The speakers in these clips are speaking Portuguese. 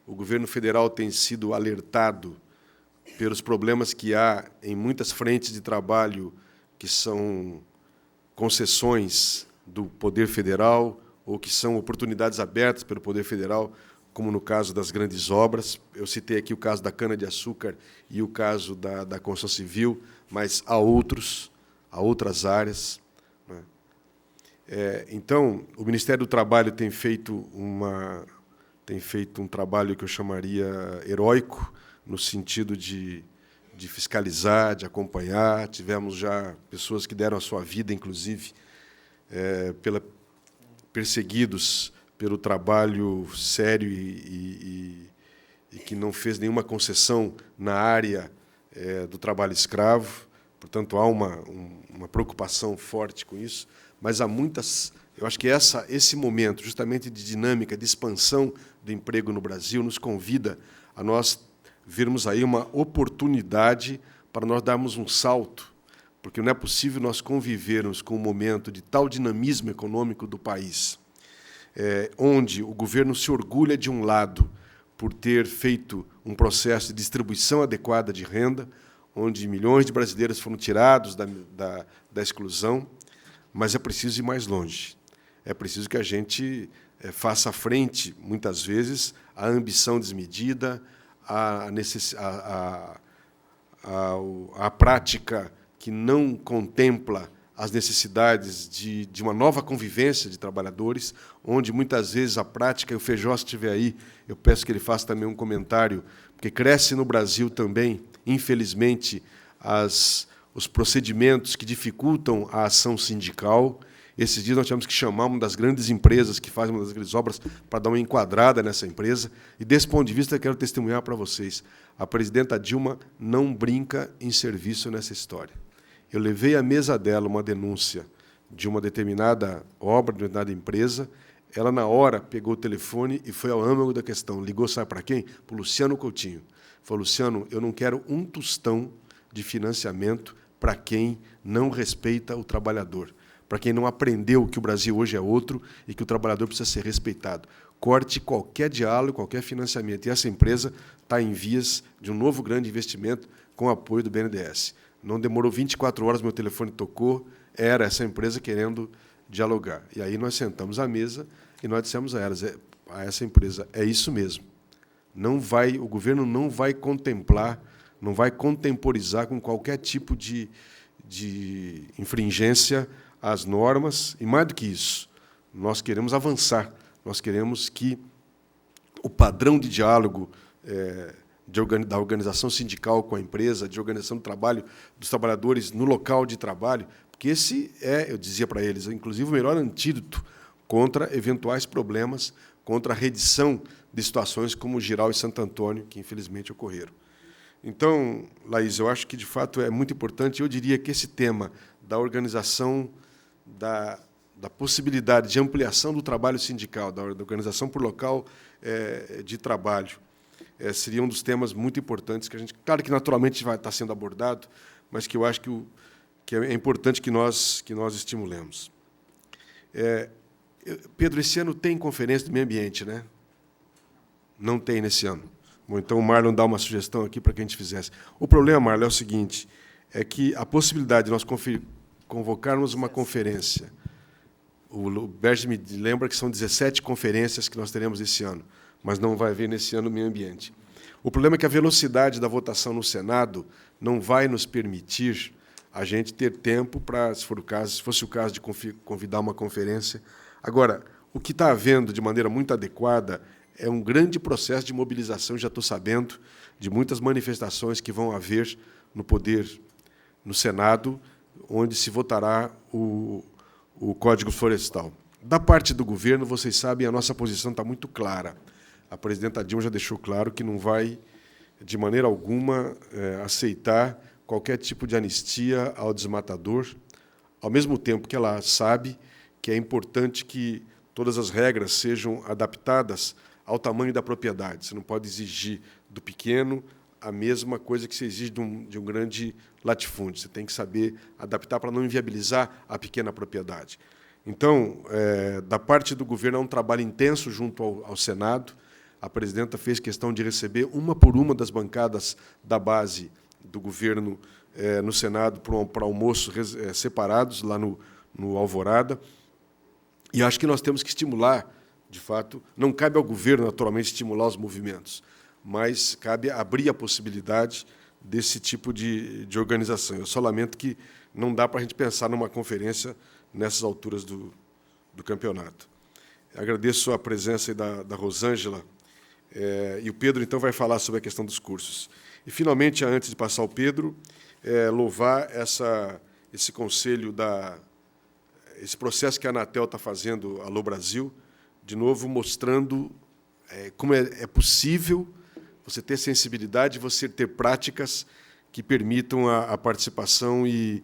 o governo federal tem sido alertado pelos problemas que há em muitas frentes de trabalho que são concessões do poder federal ou que são oportunidades abertas pelo poder federal, como no caso das grandes obras. Eu citei aqui o caso da cana-de-açúcar e o caso da construção civil, mas há outras áreas, né? Então, o Ministério do Trabalho tem feito um trabalho que eu chamaria heróico, no sentido de fiscalizar, de acompanhar. Tivemos já pessoas que deram a sua vida, inclusive, perseguidos pelo trabalho sério e que não fez nenhuma concessão na área do trabalho escravo. Portanto, há uma preocupação forte com isso, mas há muitas... Eu acho que esse momento, justamente de dinâmica, de expansão do emprego no Brasil, nos convida a nós vermos aí uma oportunidade para nós darmos um salto, porque não é possível nós convivermos com um momento de tal dinamismo econômico do país, onde o governo se orgulha, de um lado, por ter feito um processo de distribuição adequada de renda, onde milhões de brasileiros foram tirados da exclusão, mas é preciso ir mais longe. É preciso que a gente faça frente, muitas vezes, à ambição desmedida, à prática que não contempla as necessidades de uma nova convivência de trabalhadores, onde, muitas vezes, a prática, e o Feijó, se estiver aí, eu peço que ele faça também um comentário, porque cresce no Brasil também, infelizmente, os procedimentos que dificultam a ação sindical. Esses dias nós tivemos que chamar uma das grandes empresas que faz uma das grandes obras para dar uma enquadrada nessa empresa. E, desse ponto de vista, eu quero testemunhar para vocês. A presidenta Dilma não brinca em serviço nessa história. Eu levei à mesa dela uma denúncia de uma determinada obra, de uma determinada empresa. Ela, na hora, pegou o telefone e foi ao âmago da questão. Ligou, sabe para quem? Para o Luciano Coutinho. Falou: Luciano, eu não quero um tostão de financiamento para quem não respeita o trabalhador, para quem não aprendeu que o Brasil hoje é outro e que o trabalhador precisa ser respeitado. Corte qualquer diálogo, qualquer financiamento. E essa empresa está em vias de um novo grande investimento com o apoio do BNDES. Não demorou 24 horas, meu telefone tocou, era essa empresa querendo dialogar. E aí nós sentamos à mesa e nós dissemos a essa empresa: é isso mesmo. O governo não vai contemplar, não vai contemporizar com qualquer tipo de infringência às normas, e, mais do que isso, nós queremos avançar, nós queremos que o padrão de diálogo da organização sindical com a empresa, de organização do trabalho dos trabalhadores no local de trabalho, porque esse eu dizia para eles, inclusive, o melhor antídoto contra eventuais problemas, contra a redição de situações como o Giral e Santo Antônio, que, infelizmente, ocorreram. Então, Laís, eu acho que, de fato, é muito importante. Eu diria que esse tema da organização, da possibilidade de ampliação do trabalho sindical, da organização por local de trabalho, seria um dos temas muito importantes que a gente, claro que naturalmente vai estar sendo abordado, mas que eu acho que é importante que nós estimulemos. Pedro, esse ano tem conferência do meio ambiente, né? Não tem nesse ano. Bom, então o Marlon dá uma sugestão aqui para que a gente fizesse. O problema, Marlon, é o seguinte, é que a possibilidade de nós convocarmos uma conferência, o Berge me lembra que são 17 conferências que nós teremos esse ano, mas não vai haver nesse ano o meio ambiente. O problema é que a velocidade da votação no Senado não vai nos permitir a gente ter tempo para, se fosse o caso de convidar uma conferência. Agora, o que está havendo de maneira muito adequada é um grande processo de mobilização, já estou sabendo, de muitas manifestações que vão haver no Senado, onde se votará o Código Florestal. Da parte do governo, vocês sabem, a nossa posição está muito clara. A presidenta Dilma já deixou claro que não vai, de maneira alguma, aceitar qualquer tipo de anistia ao desmatador, ao mesmo tempo que ela sabe que é importante que todas as regras sejam adaptadas ao tamanho da propriedade. Você não pode exigir do pequeno a mesma coisa que você exige de um grande latifúndio. Você tem que saber adaptar para não inviabilizar a pequena propriedade. Então, da parte do governo, há um trabalho intenso junto ao Senado. a presidenta fez questão de receber uma por uma das bancadas da base do governo no Senado para almoços separados lá no Alvorada. E acho que nós temos que estimular, de fato, não cabe ao governo, naturalmente, estimular os movimentos, mas cabe abrir a possibilidade desse tipo de organização. Eu só lamento que não dá para a gente pensar numa conferência nessas alturas do campeonato. Agradeço a presença da Rosângela, e o Pedro, então, vai falar sobre a questão dos cursos. E, finalmente, antes de passar ao Pedro, louvar esse conselho, esse processo que a Anatel está fazendo, Alô Brasil, de novo mostrando como é possível você ter sensibilidade, você ter práticas que permitam a participação e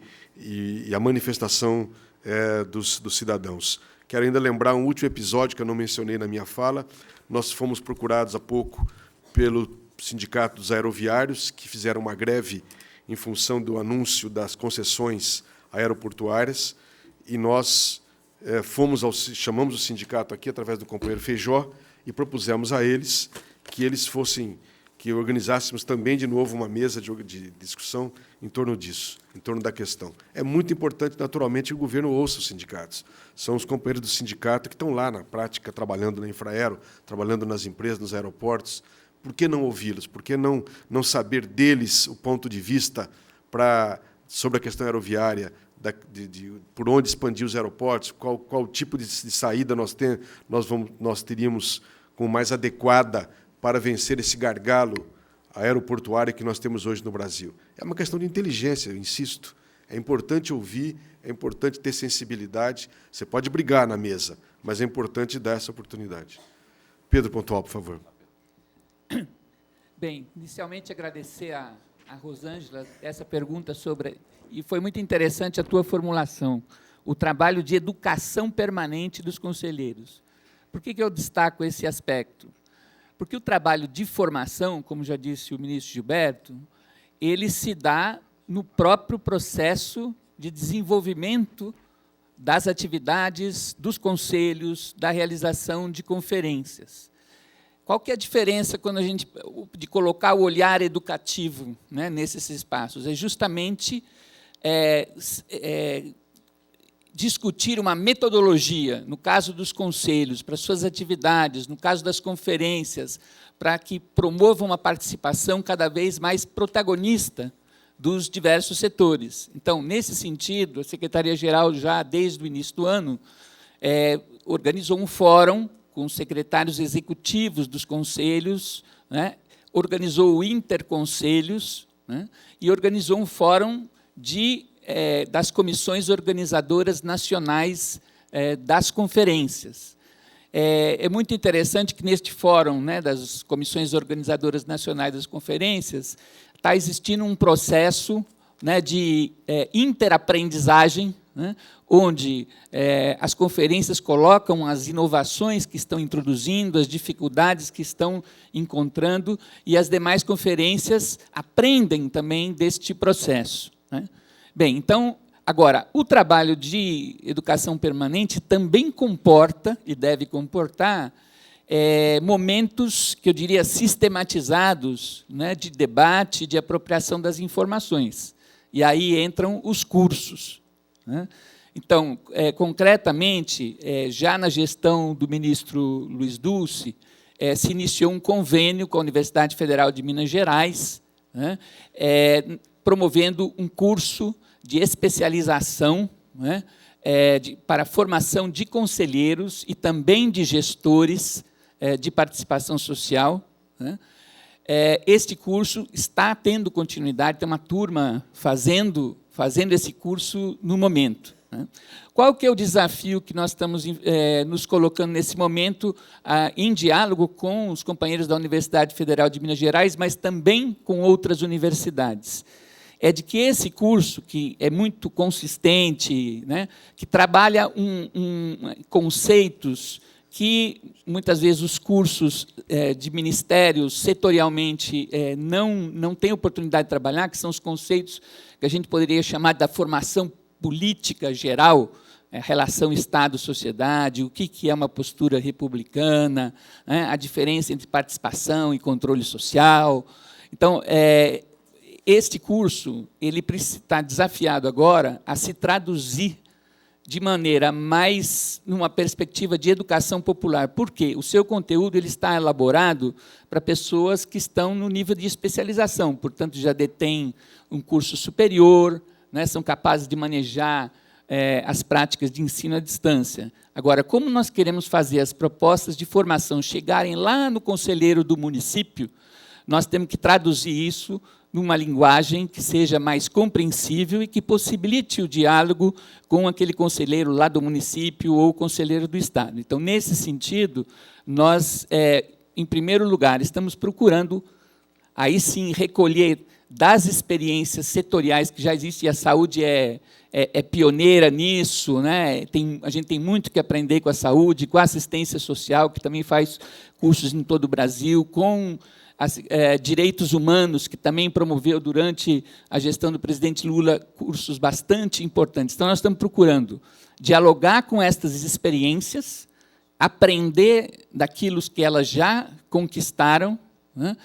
a manifestação dos cidadãos. Quero ainda lembrar um último episódio que eu não mencionei na minha fala. Nós fomos procurados há pouco pelo Sindicato dos Aeroviários, que fizeram uma greve em função do anúncio das concessões aeroportuárias, e nós chamamos o sindicato aqui, através do companheiro Feijó, e propusemos a eles que organizássemos também, de novo, uma mesa de discussão em torno disso, em torno da questão. É muito importante, naturalmente, que o governo ouça os sindicatos. São os companheiros do sindicato que estão lá, na prática, trabalhando na Infraero, trabalhando nas empresas, nos aeroportos. Por que não ouvi-los? Por que não saber deles o ponto de vista sobre a questão aeroviária, por onde expandir os aeroportos, qual tipo de saída nós teríamos como mais adequada para vencer esse gargalo aeroportuário que nós temos hoje no Brasil. É uma questão de inteligência, eu insisto. É importante ouvir, é importante ter sensibilidade. Você pode brigar na mesa, mas é importante dar essa oportunidade. Pedro Pontual, por favor. Bem, inicialmente agradecer a Rosângela essa pergunta sobre... E foi muito interessante a tua formulação, o trabalho de educação permanente dos conselheiros. Por que eu destaco esse aspecto? Porque o trabalho de formação, como já disse o ministro Gilberto, ele se dá no próprio processo de desenvolvimento das atividades, dos conselhos, da realização de conferências. Qual que é a diferença de colocar o olhar educativo, né, nesses espaços? É justamente discutir uma metodologia, no caso dos conselhos, para suas atividades, no caso das conferências, para que promovam uma participação cada vez mais protagonista dos diversos setores. Então, nesse sentido, a Secretaria-Geral, já desde o início do ano, organizou um fórum com os secretários executivos dos conselhos, né, organizou o Interconselhos, né, e organizou um fórum das comissões organizadoras nacionais das conferências. É muito interessante que, neste fórum, né, das comissões organizadoras nacionais das conferências, está existindo um processo, né, de interaprendizagem, né, onde as conferências colocam as inovações que estão introduzindo, as dificuldades que estão encontrando, e as demais conferências aprendem também deste processo, né? Bem, então, agora, o trabalho de educação permanente também comporta, e deve comportar, momentos, que eu diria, sistematizados, né, de debate, de apropriação das informações. E aí entram os cursos, né? Então, concretamente, já na gestão do ministro Luiz Dulce, se iniciou um convênio com a Universidade Federal de Minas Gerais, né, promovendo um curso de especialização, né, para a formação de conselheiros e também de gestores de participação social, né. Este curso está tendo continuidade, tem uma turma fazendo esse curso no momento, né. Qual que é o desafio que nós estamos nos colocando nesse momento, em diálogo com os companheiros da Universidade Federal de Minas Gerais, mas também com outras universidades? É de que esse curso, que é muito consistente, né, que trabalha conceitos que, muitas vezes, os cursos de ministérios, setorialmente, não têm oportunidade de trabalhar, que são os conceitos que a gente poderia chamar da formação política geral, relação Estado-sociedade, o que é uma postura republicana, né, a diferença entre participação e controle social. Então, este curso ele está desafiado agora a se traduzir de maneira mais numa perspectiva de educação popular. Por quê? O seu conteúdo ele está elaborado para pessoas que estão no nível de especialização, portanto, já detêm um curso superior, né, são capazes de manejar as práticas de ensino à distância. Agora, como nós queremos fazer as propostas de formação chegarem lá no conselheiro do município, nós temos que traduzir isso numa linguagem que seja mais compreensível e que possibilite o diálogo com aquele conselheiro lá do município ou conselheiro do Estado. Então, nesse sentido, nós, em primeiro lugar, estamos procurando, aí sim, recolher das experiências setoriais que já existem, e a saúde é pioneira nisso, né? A gente tem muito que aprender com a saúde, com a assistência social, que também faz cursos em todo o Brasil, com direitos humanos, que também promoveu, durante a gestão do presidente Lula, cursos bastante importantes. Então, nós estamos procurando dialogar com estas experiências, aprender daquilo que elas já conquistaram, né,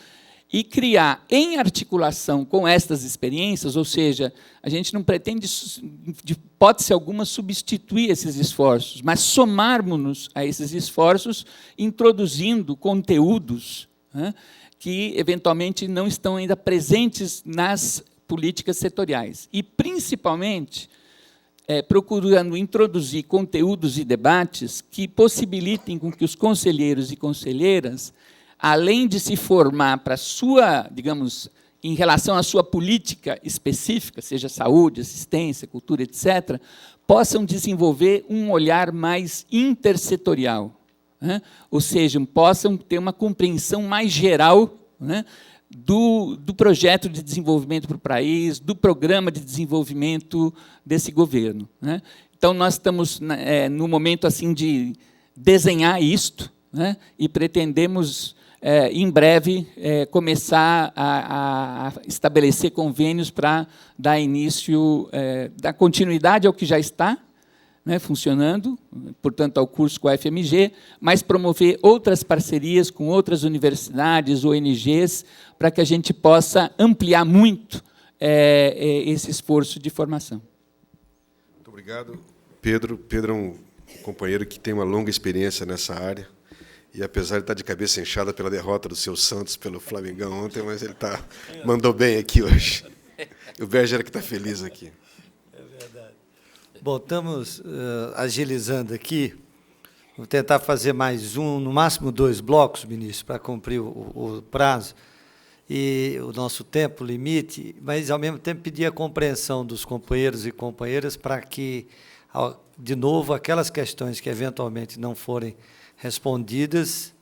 e criar, em articulação com estas experiências, ou seja, a gente não pretende, de hipótese alguma, substituir esses esforços, mas somarmos-nos a esses esforços, introduzindo conteúdos, né, que, eventualmente, não estão ainda presentes nas políticas setoriais. E, principalmente, procurando introduzir conteúdos e debates que possibilitem com que os conselheiros e conselheiras, além de se formar para a sua, digamos, em relação à sua política específica, seja saúde, assistência, cultura, etc., possam desenvolver um olhar mais intersetorial, né? Ou seja, possam ter uma compreensão mais geral, né, do projeto de desenvolvimento para o país, do programa de desenvolvimento desse governo, né? Então, nós estamos no momento assim de desenhar isto, né, e pretendemos, em breve, começar a estabelecer convênios para dar início, dar continuidade ao que já está, né, funcionando, portanto, ao curso com a FMG, mas promover outras parcerias com outras universidades, ONGs, para que a gente possa ampliar muito esse esforço de formação. Muito obrigado, Pedro. Pedro é um companheiro que tem uma longa experiência nessa área, e, apesar de estar de cabeça inchada pela derrota do seu Santos pelo Flamengão ontem, mas ele mandou bem aqui hoje. E o Berger que está feliz aqui. Bom, estamos agilizando aqui. Vou tentar fazer mais no máximo 2 blocos, ministro, para cumprir o prazo e o nosso tempo limite, mas, ao mesmo tempo, pedir a compreensão dos companheiros e companheiras para que, de novo, aquelas questões que, eventualmente, não forem respondidas,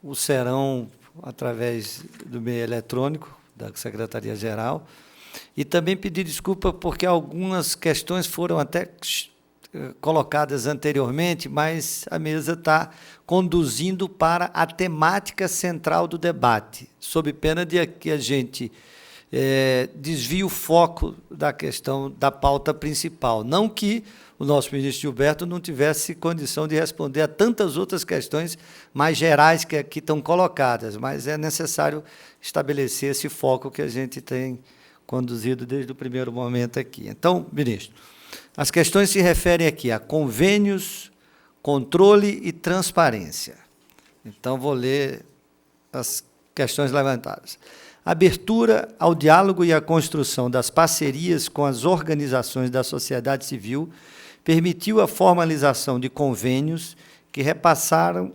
o serão através do meio eletrônico, da Secretaria-Geral. E também pedir desculpa porque algumas questões foram até colocadas anteriormente, mas a mesa está conduzindo para a temática central do debate, sob pena de que a gente desvie o foco da questão da pauta principal. Não que o nosso ministro Gilberto não tivesse condição de responder a tantas outras questões mais gerais que aqui estão colocadas, mas é necessário estabelecer esse foco que a gente tem conduzido desde o primeiro momento aqui. Então, ministro, as questões se referem aqui a convênios, controle e transparência. Então, vou ler as questões levantadas. Abertura ao diálogo e à construção das parcerias com as organizações da sociedade civil permitiu a formalização de convênios que repassaram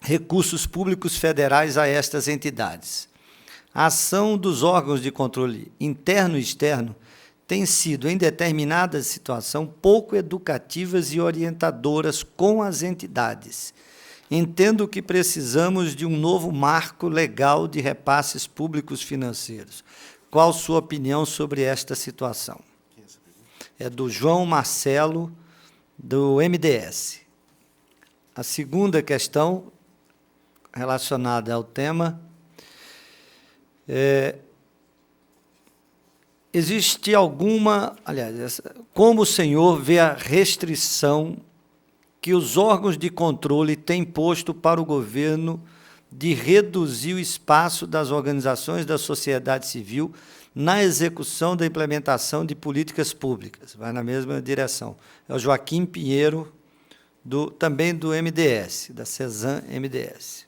recursos públicos federais a estas entidades. A ação dos órgãos de controle interno e externo tem sido, em determinada situação, pouco educativas e orientadoras com as entidades. Entendo que precisamos de um novo marco legal de repasses públicos financeiros. Qual sua opinião sobre esta situação? É do João Marcelo, do MDS. A segunda questão, relacionada ao tema, existe alguma... Aliás, como o senhor vê a restrição que os órgãos de controle têm posto para o governo de reduzir o espaço das organizações da sociedade civil na execução da implementação de políticas públicas? Vai na mesma direção. É o Joaquim Pinheiro, também do MDS, da CESAM-MDS.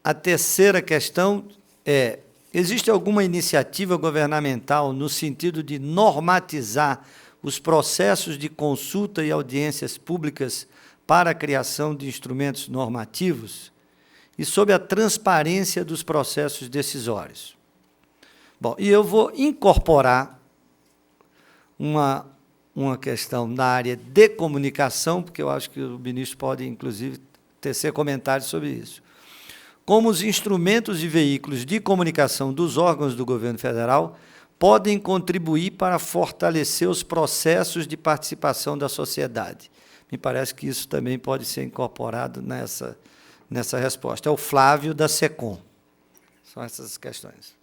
A terceira questão é: existe alguma iniciativa governamental no sentido de normatizar os processos de consulta e audiências públicas para a criação de instrumentos normativos e sobre a transparência dos processos decisórios? Bom, e eu vou incorporar uma questão na área de comunicação, porque eu acho que o ministro pode, inclusive, tecer comentários sobre isso. Como os instrumentos e veículos de comunicação dos órgãos do governo federal podem contribuir para fortalecer os processos de participação da sociedade. Me parece que isso também pode ser incorporado nessa resposta. É o Flávio, da SECOM. São essas questões.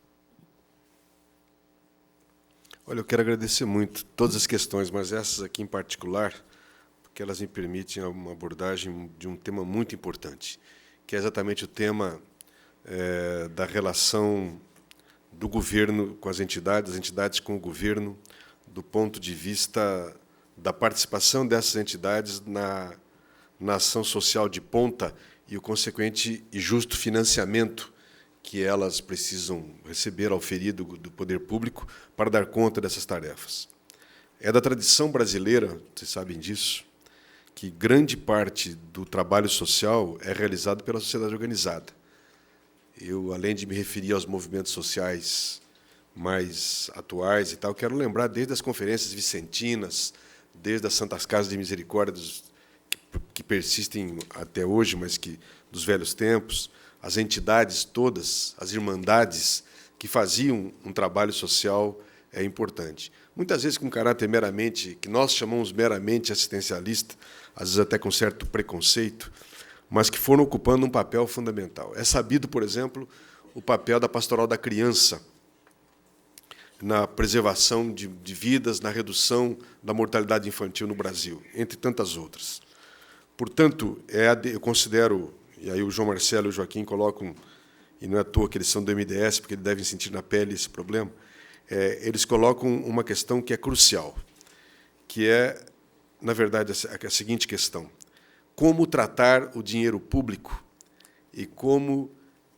Olha, eu quero agradecer muito todas as questões, mas essas aqui em particular, porque elas me permitem uma abordagem de um tema muito importante, que é exatamente o tema da relação do governo com as entidades com o governo, do ponto de vista da participação dessas entidades na ação social de ponta e o consequente e justo financiamento que elas precisam receber, auferir do poder público para dar conta dessas tarefas. É da tradição brasileira, vocês sabem disso, que grande parte do trabalho social é realizado pela sociedade organizada. Eu, além de me referir aos movimentos sociais mais atuais e tal, quero lembrar desde as conferências vicentinas, desde as Santas Casas de Misericórdia, que persistem até hoje, mas que dos velhos tempos, as entidades todas, as irmandades que faziam um trabalho social importante. Muitas vezes com caráter meramente, que nós chamamos meramente assistencialista, às vezes até com certo preconceito, mas que foram ocupando um papel fundamental. É sabido, por exemplo, o papel da pastoral da criança na preservação de vidas, na redução da mortalidade infantil no Brasil, entre tantas outras. Portanto, eu considero, e aí o João Marcelo e o Joaquim colocam, e não é à toa que eles são do MDS, porque eles devem sentir na pele esse problema, eles colocam uma questão que é crucial, que é, na verdade, a seguinte questão: como tratar o dinheiro público e como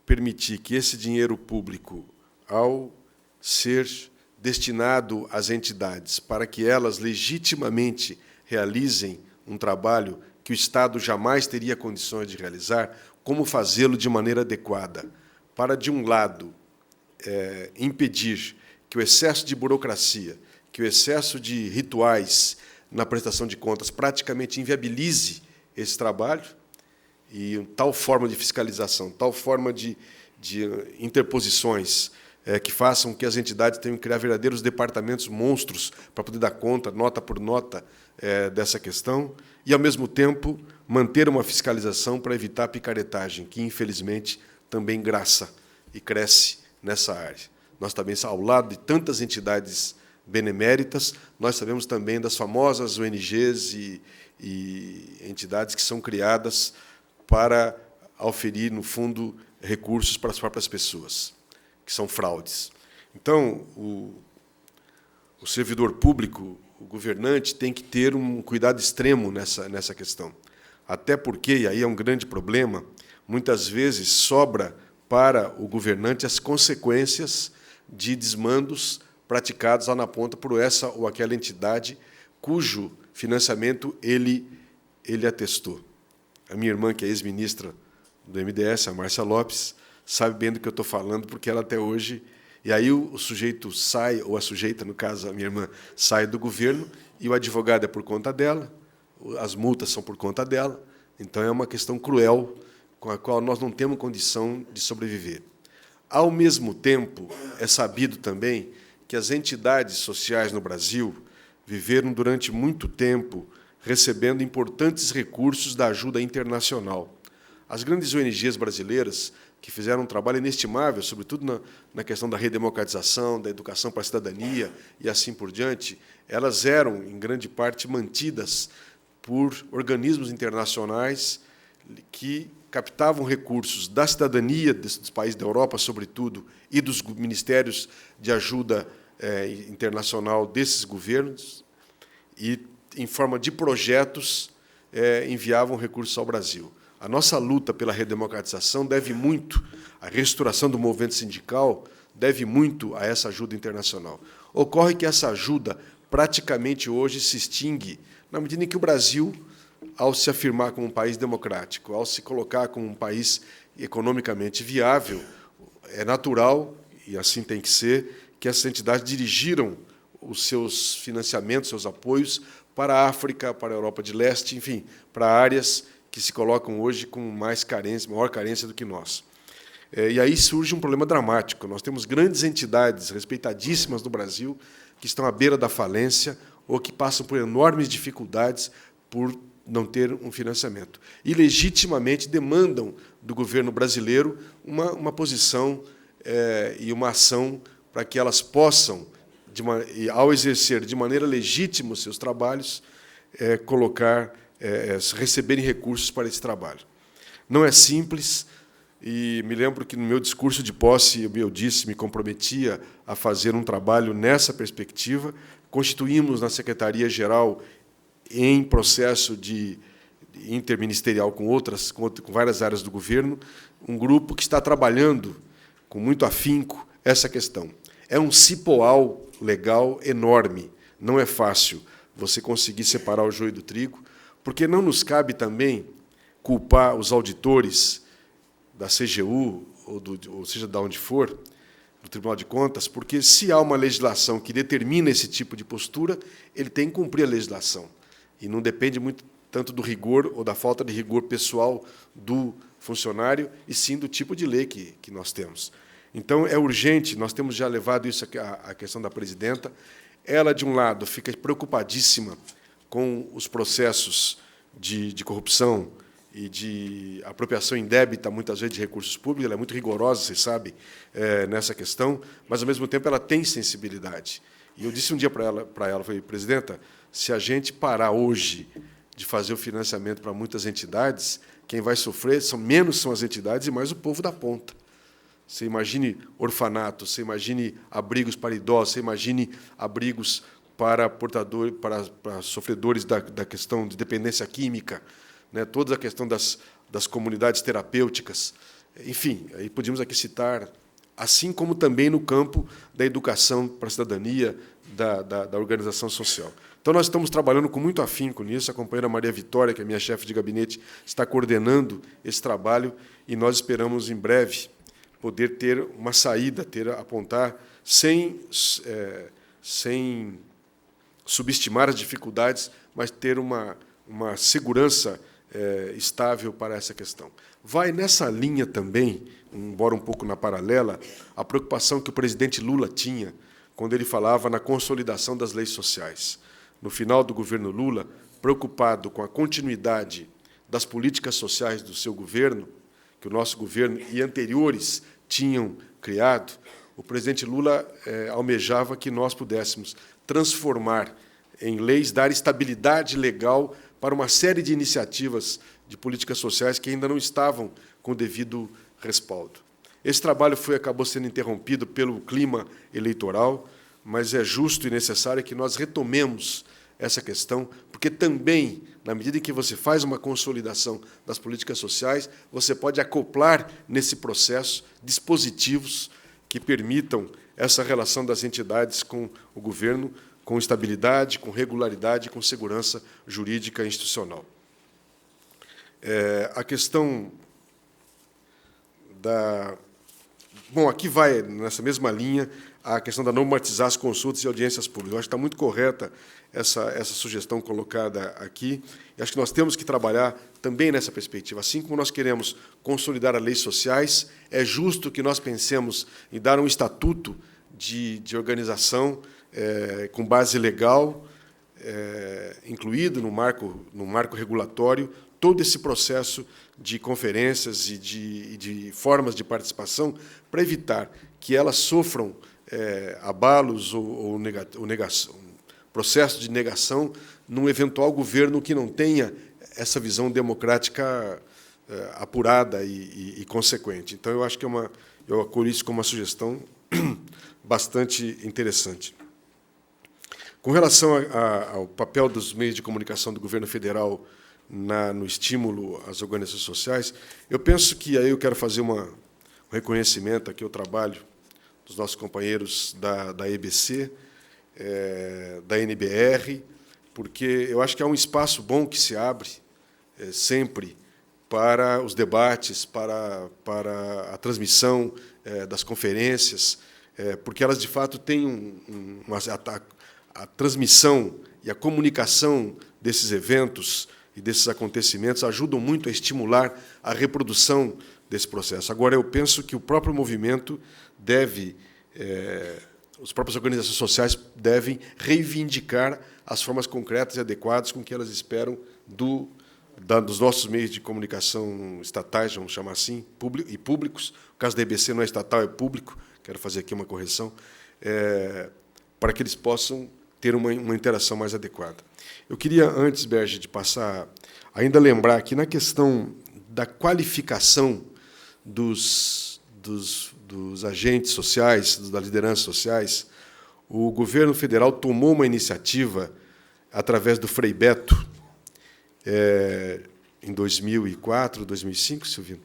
permitir que esse dinheiro público, ao ser destinado às entidades para que elas legitimamente realizem um trabalho que o Estado jamais teria condições de realizar, como fazê-lo de maneira adequada, para, de um lado, impedir que o excesso de burocracia, que o excesso de rituais na prestação de contas praticamente inviabilize esse trabalho, e tal forma de fiscalização, tal forma de interposições que façam que as entidades tenham que criar verdadeiros departamentos monstros para poder dar conta, nota por nota, dessa questão, e, ao mesmo tempo, manter uma fiscalização para evitar a picaretagem, que, infelizmente, também graça e cresce nessa área. Nós também, ao lado de tantas entidades beneméritas, nós sabemos também das famosas ONGs e entidades que são criadas para oferir, no fundo, recursos para as próprias pessoas, que são fraudes. Então, o servidor público, o governante, tem que ter um cuidado extremo nessa questão. Até porque, e aí é um grande problema, muitas vezes sobra para o governante as consequências de desmandos praticados lá na ponta por essa ou aquela entidade cujo financiamento ele atestou. A minha irmã, que é ex-ministra do MDS, a Márcia Lopes, sabe bem do que eu estou falando, porque ela até hoje... E aí o sujeito sai, ou a sujeita, no caso, a minha irmã, sai do governo, e o advogado é por conta dela, as multas são por conta dela, então é uma questão cruel, com a qual nós não temos condição de sobreviver. Ao mesmo tempo, é sabido também que as entidades sociais no Brasil viveram durante muito tempo recebendo importantes recursos da ajuda internacional. As grandes ONGs brasileiras que fizeram um trabalho inestimável, sobretudo na questão da redemocratização, da educação para a cidadania e assim por diante, elas eram, em grande parte, mantidas por organismos internacionais que captavam recursos da cidadania dos países da Europa, sobretudo, e dos ministérios de ajuda internacional desses governos, e, em forma de projetos, enviavam recursos ao Brasil. A nossa luta pela redemocratização deve muito, a restauração do movimento sindical deve muito a essa ajuda internacional. Ocorre que essa ajuda praticamente hoje se extingue na medida em que o Brasil, ao se afirmar como um país democrático, ao se colocar como um país economicamente viável, é natural, e assim tem que ser, que essas entidades dirigiram os seus financiamentos, seus apoios para a África, para a Europa de Leste, enfim, para áreas que se colocam hoje com mais carência, maior carência do que nós. E aí surge um problema dramático. Nós temos grandes entidades respeitadíssimas no Brasil que estão à beira da falência ou que passam por enormes dificuldades por não ter um financiamento. E, legitimamente, demandam do governo brasileiro uma posição e uma ação para que elas possam, ao exercer de maneira legítima os seus trabalhos, receberem recursos para esse trabalho. Não é simples, e me lembro que, no meu discurso de posse, eu disse, me comprometia a fazer um trabalho nessa perspectiva. Constituímos na Secretaria-Geral, em processo de interministerial com várias áreas do governo, um grupo que está trabalhando com muito afinco essa questão. É um cipoal legal enorme, não é fácil você conseguir separar o joio do trigo, porque não nos cabe também culpar os auditores da CGU, ou seja, de onde for, do Tribunal de Contas, porque, se há uma legislação que determina esse tipo de postura, ele tem que cumprir a legislação. E não depende muito tanto do rigor ou da falta de rigor pessoal do funcionário, e sim do tipo de lei que nós temos. Então, é urgente, nós temos já levado isso à questão da presidenta. Ela, de um lado, fica preocupadíssima com os processos de corrupção e de apropriação indébita, muitas vezes, de recursos públicos. Ela é muito rigorosa, vocês sabem, nessa questão, mas, ao mesmo tempo, ela tem sensibilidade. E eu disse um dia para ela, falei, presidenta, se a gente parar hoje de fazer o financiamento para muitas entidades, quem vai sofrer menos são as entidades e mais o povo da ponta. Você imagine orfanatos, você imagine abrigos para idosos, você imagine abrigos para sofredores da questão de dependência química, né, toda a questão das comunidades terapêuticas. Enfim, aí podíamos aqui citar, assim como também no campo da educação para a cidadania, da organização social. Então, nós estamos trabalhando com muito afinco nisso. A companheira Maria Vitória, que é minha chefe de gabinete, está coordenando esse trabalho, e nós esperamos, em breve, poder ter uma saída, apontar, sem subestimar as dificuldades, mas ter uma segurança estável para essa questão. Vai nessa linha também, embora um pouco na paralela, a preocupação que o presidente Lula tinha quando ele falava na consolidação das leis sociais. No final do governo Lula, preocupado com a continuidade das políticas sociais do seu governo, que o nosso governo e anteriores tinham criado, o presidente Lula almejava que nós pudéssemos transformar em leis, dar estabilidade legal para uma série de iniciativas de políticas sociais que ainda não estavam com o devido respaldo. Esse trabalho acabou sendo interrompido pelo clima eleitoral, mas é justo e necessário que nós retomemos essa questão, porque também, na medida em que você faz uma consolidação das políticas sociais, você pode acoplar nesse processo dispositivos que permitam essa relação das entidades com o governo, com estabilidade, com regularidade, com segurança jurídica e institucional. A questão da... Bom, aqui vai, nessa mesma linha, a questão da normatizar as consultas e audiências públicas. Eu acho que está muito correta essa sugestão colocada aqui. E acho que nós temos que trabalhar também nessa perspectiva. Assim como nós queremos consolidar as leis sociais, é justo que nós pensemos em dar um estatuto de organização com base legal, incluído no marco regulatório, todo esse processo de conferências e de formas de participação para evitar que elas sofram abalos ou negação, processo de negação num eventual governo que não tenha essa visão democrática apurada e consequente. Então, eu acho que eu acolho isso como uma sugestão bastante interessante. Com relação ao papel dos meios de comunicação do governo federal no estímulo às organizações sociais, eu penso que aí eu quero fazer um reconhecimento aqui ao trabalho dos nossos companheiros da EBC, da NBR, porque eu acho que há um espaço bom que se abre sempre para os debates, para a transmissão das conferências, porque elas, de fato, têm a transmissão e a comunicação desses eventos e desses acontecimentos ajudam muito a estimular a reprodução desse processo. Agora, eu penso que o próprio movimento as próprias organizações sociais devem reivindicar as formas concretas e adequadas com que elas esperam dos nossos meios de comunicação estatais, vamos chamar assim, e públicos. O caso da EBC não é estatal, é público. Quero fazer aqui uma correção, para que eles possam ter uma interação mais adequada. Eu queria, antes, Berge, de passar, ainda lembrar que, na questão da qualificação dos agentes sociais, das lideranças sociais, o governo federal tomou uma iniciativa, através do Frei Beto, em 2004, 2005, Silvino?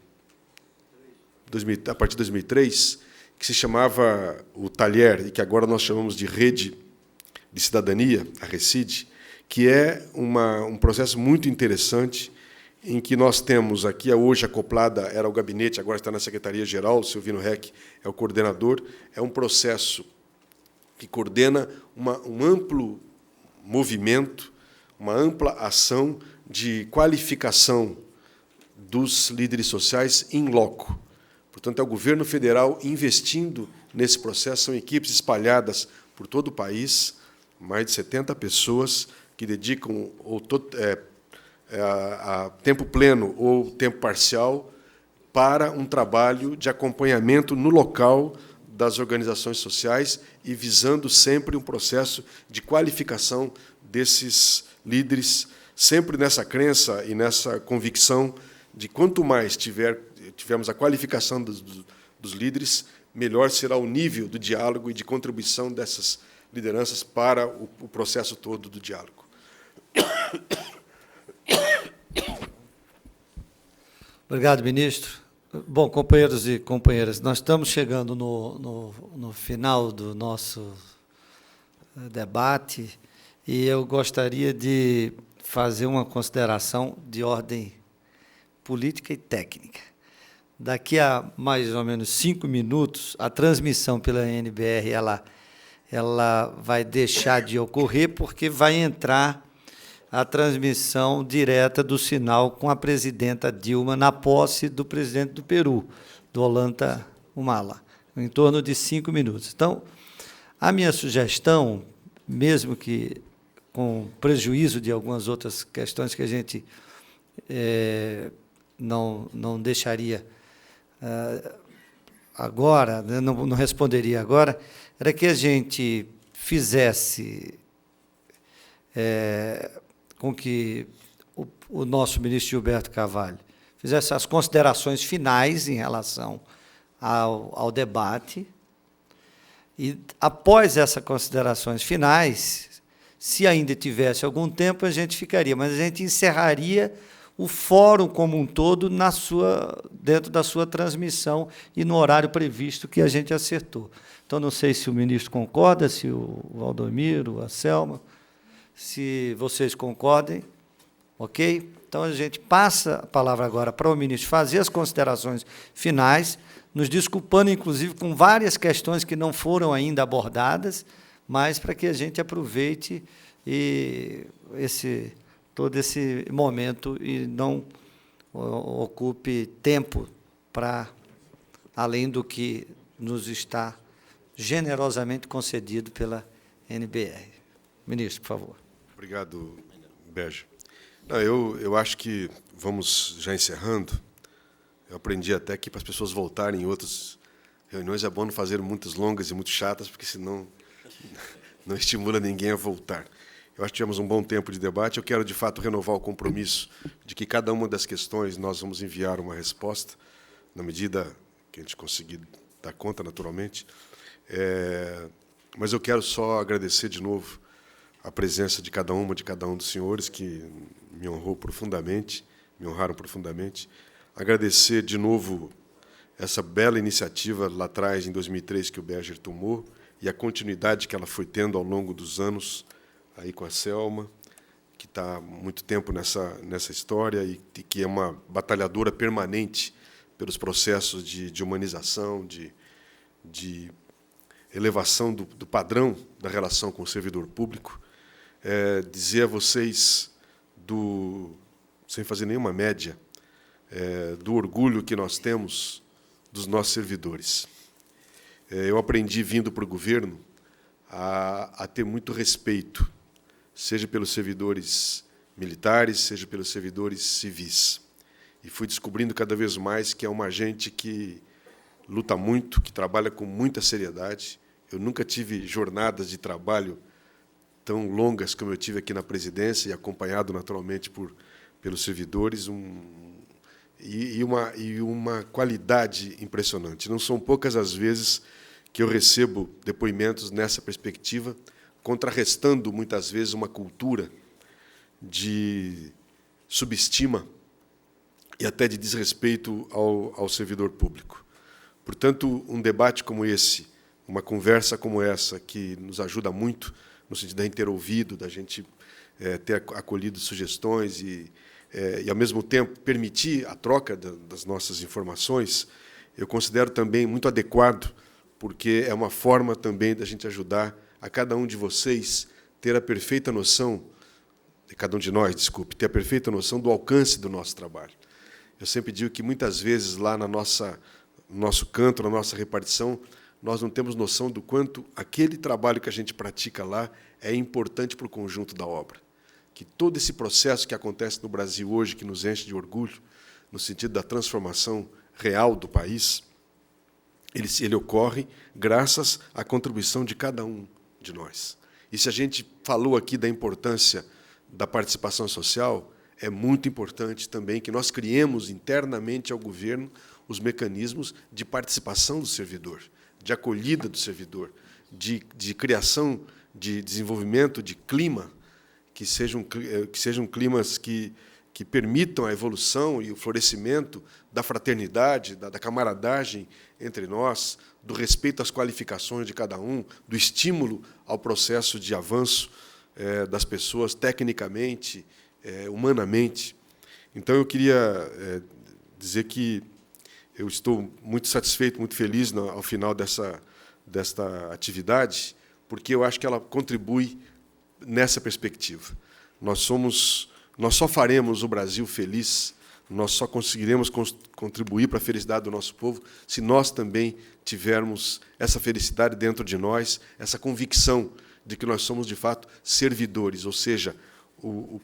A partir de 2003, que se chamava o Talher, e que agora nós chamamos de Rede de Cidadania, a RECID, que é um processo muito interessante, em que nós temos aqui, hoje acoplada, era o gabinete, agora está na Secretaria-Geral, o Silvino Reck é o coordenador, é um processo que coordena um amplo movimento, uma ampla ação de qualificação dos líderes sociais in loco. Portanto, é o governo federal investindo nesse processo, são equipes espalhadas por todo o país, mais de 70 pessoas que dedicam a tempo pleno ou tempo parcial para um trabalho de acompanhamento no local das organizações sociais e visando sempre um processo de qualificação desses líderes, sempre nessa crença e nessa convicção de quanto mais tivermos a qualificação dos líderes, melhor será o nível do diálogo e de contribuição dessas lideranças para o processo todo do diálogo. Obrigado, ministro. Bom, companheiros e companheiras, nós estamos chegando no final do nosso debate e eu gostaria de fazer uma consideração de ordem política e técnica. Daqui a mais ou menos 5 minutos, a transmissão pela NBR ela vai deixar de ocorrer porque vai entrar a transmissão direta do sinal com a presidenta Dilma na posse do presidente do Peru, do Ollanta Humala, em torno de 5 minutos. Então, a minha sugestão, mesmo que com prejuízo de algumas outras questões que a gente não deixaria agora, né, não responderia agora, era que a gente fizesse com que o nosso ministro Gilberto Carvalho fizesse as considerações finais em relação ao debate, e, após essas considerações finais, se ainda tivesse algum tempo, a gente ficaria, mas a gente encerraria o fórum como um todo dentro da sua transmissão e no horário previsto que a gente acertou. Então, não sei se o ministro concorda, se o Valdomiro, a Selma, se vocês concordem, ok? Então, a gente passa a palavra agora para o ministro fazer as considerações finais, nos desculpando, inclusive, com várias questões que não foram ainda abordadas, mas para que a gente aproveite todo esse momento e não ocupe tempo além do que nos está generosamente concedido pela NBR. Ministro, por favor. Obrigado, Berge. Não, eu acho que vamos já encerrando. Eu aprendi até que para as pessoas voltarem em outras reuniões é bom não fazer muitas longas e muito chatas, porque senão não estimula ninguém a voltar. Eu acho que tivemos um bom tempo de debate. Eu quero, de fato, renovar o compromisso de que cada uma das questões nós vamos enviar uma resposta, na medida que a gente conseguir dar conta, naturalmente. Mas eu quero só agradecer de novo a presença de cada uma, de cada um dos senhores, que me honraram profundamente. Agradecer de novo essa bela iniciativa lá atrás, em 2003, que o Berger tomou, e a continuidade que ela foi tendo ao longo dos anos, aí com a Selma, que está há muito tempo nessa história e que é uma batalhadora permanente pelos processos de humanização, de elevação do padrão da relação com o servidor público. Dizer a vocês, sem fazer nenhuma média, do orgulho que nós temos dos nossos servidores. Eu aprendi, vindo para o governo, a ter muito respeito, seja pelos servidores militares, seja pelos servidores civis. E fui descobrindo cada vez mais que é uma gente que luta muito, que trabalha com muita seriedade. Eu nunca tive jornadas de trabalho tão longas como eu tive aqui na presidência, e acompanhado, naturalmente, pelos servidores, e uma qualidade impressionante. Não são poucas as vezes que eu recebo depoimentos nessa perspectiva, contrarrestando, muitas vezes, uma cultura de subestima e até de desrespeito ao servidor público. Portanto, um debate como esse, uma conversa como essa, que nos ajuda muito, no sentido da gente ter ouvido, da gente ter acolhido sugestões e, ao mesmo tempo, permitir a troca das nossas informações, eu considero também muito adequado, porque é uma forma também da gente ajudar a cada um de vocês ter a perfeita noção, cada um de nós, desculpe, ter a perfeita noção do alcance do nosso trabalho. Eu sempre digo que, muitas vezes, lá no nosso canto, na nossa repartição, nós não temos noção do quanto aquele trabalho que a gente pratica lá é importante para o conjunto da obra. Que todo esse processo que acontece no Brasil hoje, que nos enche de orgulho, no sentido da transformação real do país, ele ocorre graças à contribuição de cada um de nós. E se a gente falou aqui da importância da participação social, é muito importante também que nós criemos internamente ao governo os mecanismos de participação do servidor, de acolhida do servidor, de criação, de desenvolvimento de clima, que sejam climas que permitam a evolução e o florescimento da fraternidade, da camaradagem entre nós, do respeito às qualificações de cada um, do estímulo ao processo de avanço das pessoas tecnicamente, humanamente. Então, eu queria dizer que eu estou muito satisfeito, muito feliz ao final desta atividade, porque eu acho que ela contribui nessa perspectiva. Nós só faremos o Brasil feliz, nós só conseguiremos contribuir para a felicidade do nosso povo se nós também tivermos essa felicidade dentro de nós, essa convicção de que nós somos, de fato, servidores, ou seja, o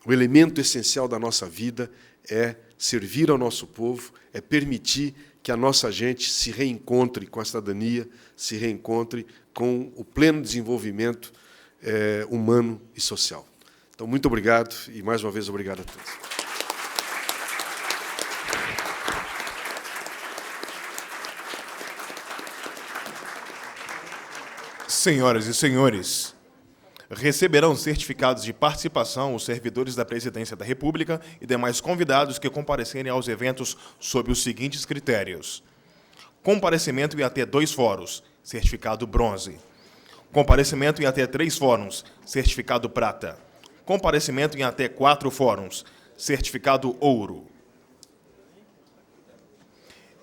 elemento essencial da nossa vida é servir ao nosso povo, é permitir que a nossa gente se reencontre com a cidadania, se reencontre com o pleno desenvolvimento humano e social. Então, muito obrigado e, mais uma vez, obrigado a todos. Senhoras e senhores, receberão certificados de participação os servidores da Presidência da República e demais convidados que comparecerem aos eventos sob os seguintes critérios: comparecimento em até 2 fóruns, certificado bronze; comparecimento em até 3 fóruns, certificado prata; comparecimento em até 4 fóruns, certificado ouro.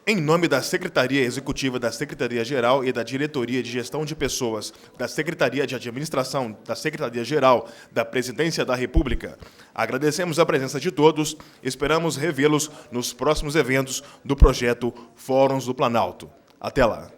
Em nome da Secretaria Executiva da Secretaria-Geral e da Diretoria de Gestão de Pessoas da Secretaria de Administração da Secretaria-Geral da Presidência da República, agradecemos a presença de todos, esperamos revê-los nos próximos eventos do projeto Fóruns do Planalto. Até lá.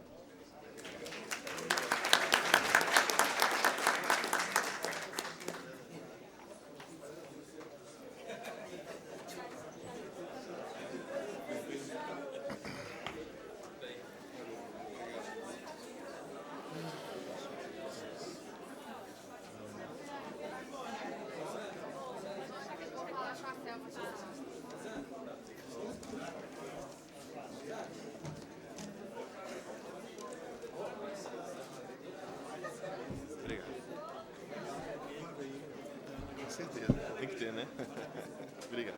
certeza. Tem que ter, né? Obrigado.